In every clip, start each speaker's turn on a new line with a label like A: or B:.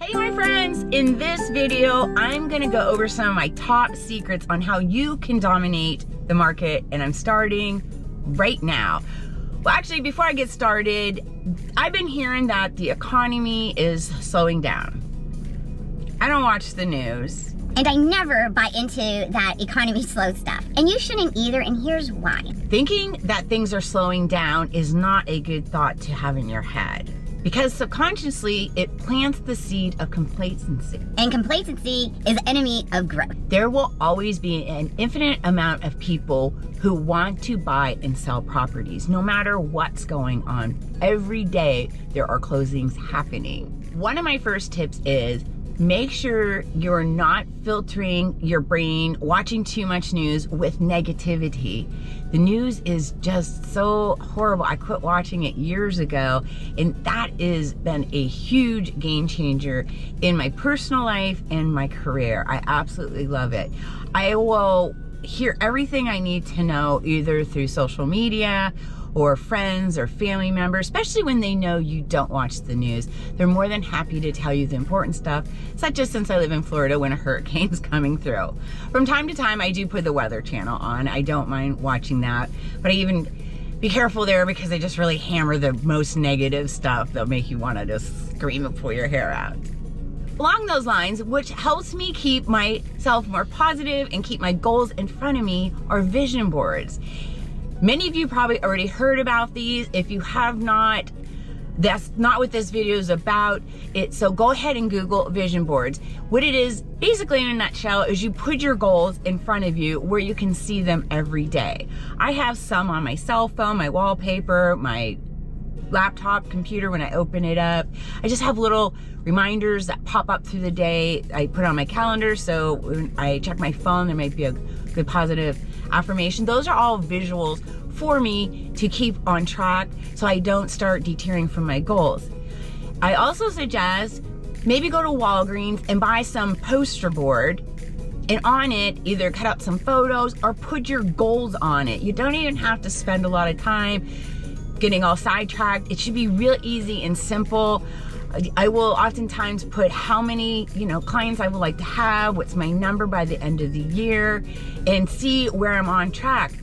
A: Hey my friends, in this video, I'm gonna go over some of my top secrets on how you can dominate the market, and I'm starting right now. Well, actually, before I get started, I've been hearing that the economy is slowing down. I don't watch the news.
B: And I never buy into that economy slow stuff. And you shouldn't either, and here's why.
A: Thinking that things are slowing down is not a good thought to have in your head, because subconsciously it plants the seed of complacency.
B: And complacency is the enemy of growth.
A: There will always be an infinite amount of people who want to buy and sell properties, no matter what's going on. Every day there are closings happening. One of my first tips is make sure you're not filtering your brain, watching too much news with negativity. The news is just so horrible. I quit watching it years ago, and that has been a huge game changer in my personal life and my career. I absolutely love it. I will hear everything I need to know either through social media or friends or family members, especially when they know you don't watch the news. They're more than happy to tell you the important stuff, such as since I live in Florida when a hurricane's coming through. From time to time, I do put the Weather Channel on. I don't mind watching that, but I even be careful there because they just really hammer the most negative stuff that'll make you want to just scream and pull your hair out. Along those lines, which helps me keep myself more positive and keep my goals in front of me, are vision boards. Many of you probably already heard about these. If you have not, that's not what this video is about. So go ahead and Google vision boards. What it is, basically in a nutshell, is you put your goals in front of you where you can see them every day. I have some on my cell phone, my wallpaper, my laptop computer when I open it up. I just have little reminders that pop up through the day. I put it on my calendar, so when I check my phone, there might be a good positive affirmation. Those are all visuals for me to keep on track so I don't start deterring from my goals. I also suggest maybe go to Walgreens and buy some poster board, and on it either cut out some photos or put your goals on it. You don't even have to spend a lot of time getting all sidetracked. It should be real easy and simple. I will oftentimes put how many clients I would like to have, what's my number by the end of the year, and see where I'm on track.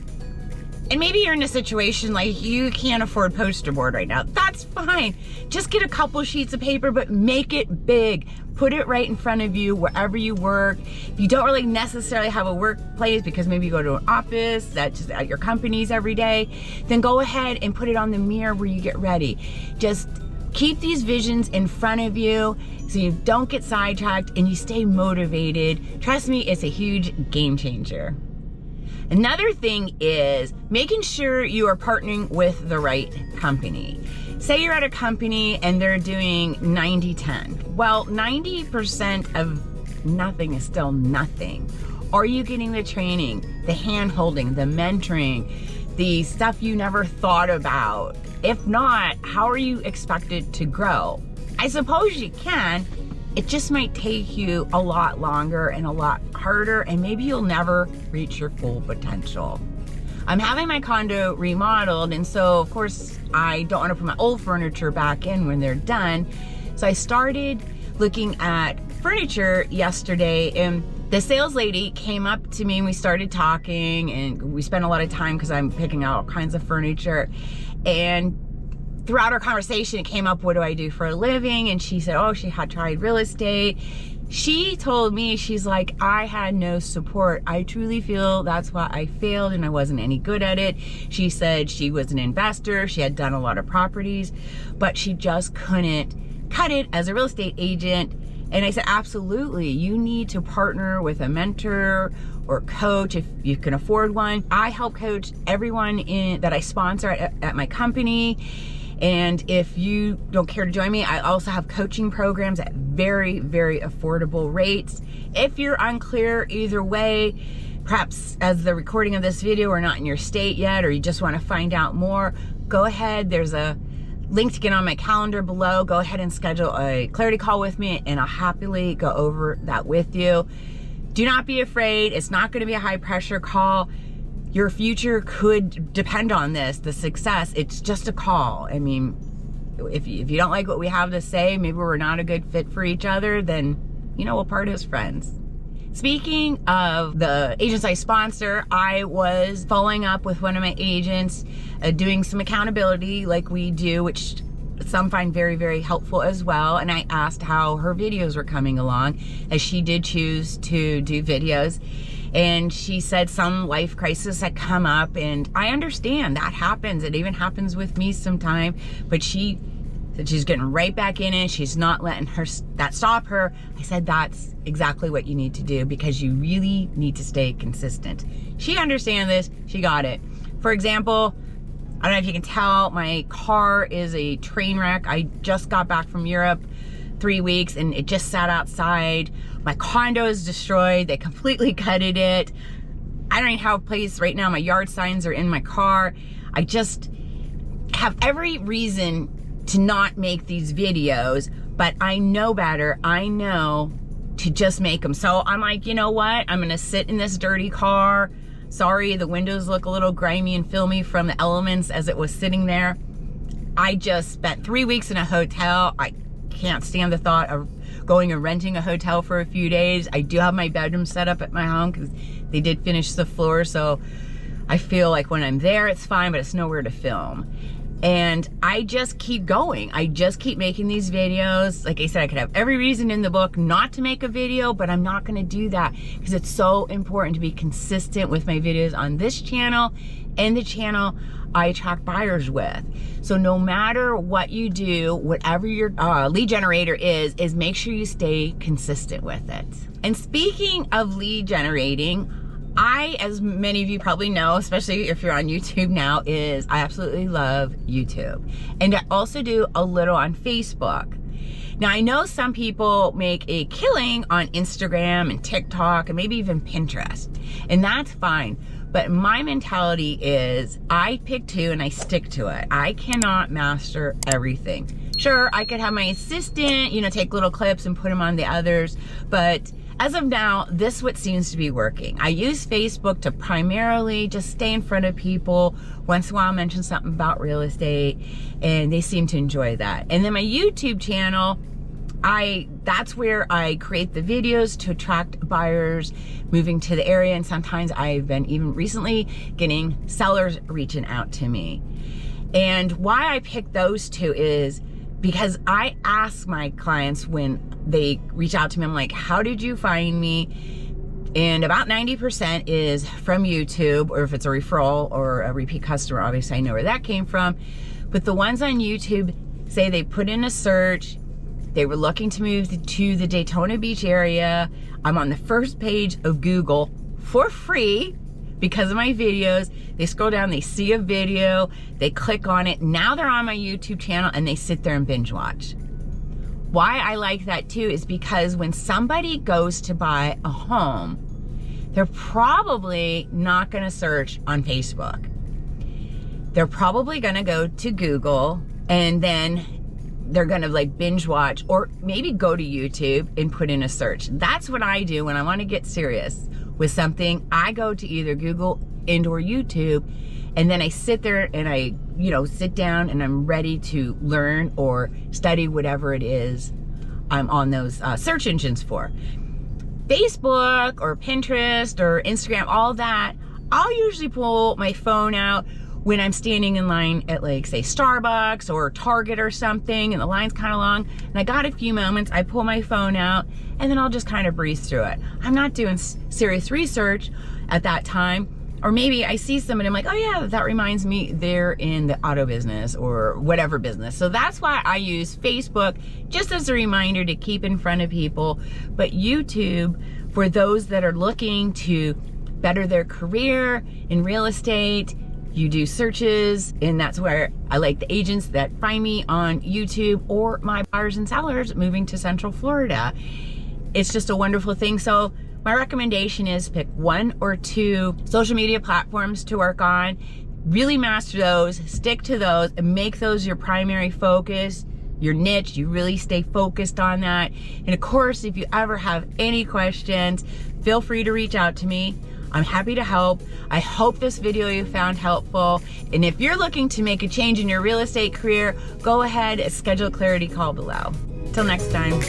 A: And maybe you're in a situation like you can't afford poster board right now. That's fine. Just get a couple sheets of paper, but make it big. Put it right in front of you wherever you work. If you don't really necessarily have a workplace because maybe you go to an office that's just at your companies every day, then go ahead and put it on the mirror where you get ready. Just keep these visions in front of you so you don't get sidetracked and you stay motivated. Trust me, it's a huge game changer. Another thing is making sure you are partnering with the right company. Say you're at a company and they're doing 90-10. Well, 90% of nothing is still nothing. Are you getting the training, the hand-holding, the mentoring, the stuff you never thought about? If not, how are you expected to grow? I suppose you can. It just might take you a lot longer and a lot harder, and maybe you'll never reach your full potential. I'm having my condo remodeled, and so of course I don't want to put my old furniture back in when they're done. So I started looking at furniture yesterday, and the sales lady came up to me and we started talking, and we spent a lot of time because I'm picking out all kinds of furniture. And throughout our conversation, it came up, what do I do for a living? And she said, oh, she had tried real estate. She told me, she's like, I had no support. I truly feel that's why I failed and I wasn't any good at it. She said she was an investor. She had done a lot of properties, but she just couldn't cut it as a real estate agent. And I said, absolutely, you need to partner with a mentor or coach if you can afford one. I help coach everyone that I sponsor at my company. And if you don't care to join me, I also have coaching programs at very, very affordable rates. If you're unclear either way, perhaps as the recording of this video or not in your state yet, or you just want to find out more, go ahead. There's a link to get on my calendar below. Go ahead and schedule a clarity call with me, and I'll happily go over that with you. Do not be afraid. It's not going to be a high pressure call. Your future could depend on this, the success. It's just a call. I mean, if you don't like what we have to say, maybe we're not a good fit for each other, then, you know, we'll part as friends. Speaking of the agents I sponsor, I was following up with one of my agents, doing some accountability like we do, which some find very, very helpful as well. And I asked how her videos were coming along, as she did choose to do videos. And she said some life crisis had come up, and I understand that happens. It even happens with me sometime, but she said she's getting right back in it. She's not letting that stop her. I said, that's exactly what you need to do, because you really need to stay consistent. She understands this. She got it. For example, I don't know if you can tell, my car is a train wreck. I just got back from Europe 3 weeks and it just sat outside. My condo is destroyed. They completely gutted it. I don't even have a place right now. My yard signs are in my car. I just have every reason to not make these videos, but I know better. I know to just make them. So I'm like, you know what? I'm gonna sit in this dirty car. Sorry, the windows look a little grimy and filmy from the elements as it was sitting there. I just spent 3 weeks in a hotel. I can't stand the thought of going and renting a hotel for a few days. I do have my bedroom set up at my home because they did finish the floor, so I feel like when I'm there it's fine, but it's nowhere to film. And I just keep going. I just keep making these videos. Like I said, I could have every reason in the book not to make a video, but I'm not gonna do that because it's so important to be consistent with my videos on this channel and the channel I attract buyers with. So no matter what you do, whatever your lead generator is make sure you stay consistent with it. And speaking of lead generating, as many of you probably know, especially if you're on YouTube now, I absolutely love YouTube. And I also do a little on Facebook. Now I know some people make a killing on Instagram and TikTok and maybe even Pinterest, and that's fine. But my mentality is I pick two and I stick to it. I cannot master everything. Sure, I could have my assistant, you know, take little clips and put them on the others, but as of now, this is what seems to be working. I use Facebook to primarily just stay in front of people. Once in a while, mention something about real estate, and they seem to enjoy that. And then my YouTube channel, that's where I create the videos to attract buyers moving to the area, and sometimes I've been even recently getting sellers reaching out to me. And why I pick those two is because I ask my clients when they reach out to me, I'm like, how did you find me? And about 90% is from YouTube, or if it's a referral or a repeat customer, obviously I know where that came from. But the ones on YouTube say they put in a search, they were looking to move to the Daytona Beach area. I'm on the first page of Google for free because of my videos. They scroll down, they see a video, they click on it. Now they're on my YouTube channel and they sit there and binge watch. Why I like that too is because when somebody goes to buy a home, they're probably not gonna search on Facebook. They're probably gonna go to Google, and then they're gonna like binge watch, or maybe go to YouTube and put in a search. That's what I do when I wanna get serious with something. I go to either Google and or YouTube, and then I sit there and I, sit down and I'm ready to learn or study whatever it is I'm on those search engines for. Facebook or Pinterest or Instagram, all that, I'll usually pull my phone out when I'm standing in line at, like, say Starbucks or Target or something, and the line's kind of long, and I got a few moments, I pull my phone out, and then I'll just kind of breeze through it. I'm not doing serious research at that time. Or maybe I see somebody, I'm like, oh yeah, that reminds me they're in the auto business or whatever business. So that's why I use Facebook, just as a reminder to keep in front of people. But YouTube, for those that are looking to better their career in real estate, you do searches, and that's where I like the agents that find me on YouTube, or my buyers and sellers moving to Central Florida. It's just a wonderful thing. So my recommendation is pick 1 or 2 social media platforms to work on, really master those, stick to those, and make those your primary focus, your niche. You really stay focused on that. And of course, if you ever have any questions, feel free to reach out to me. I'm happy to help. I hope this video you found helpful. And if you're looking to make a change in your real estate career, go ahead and schedule a clarity call below. Till next time.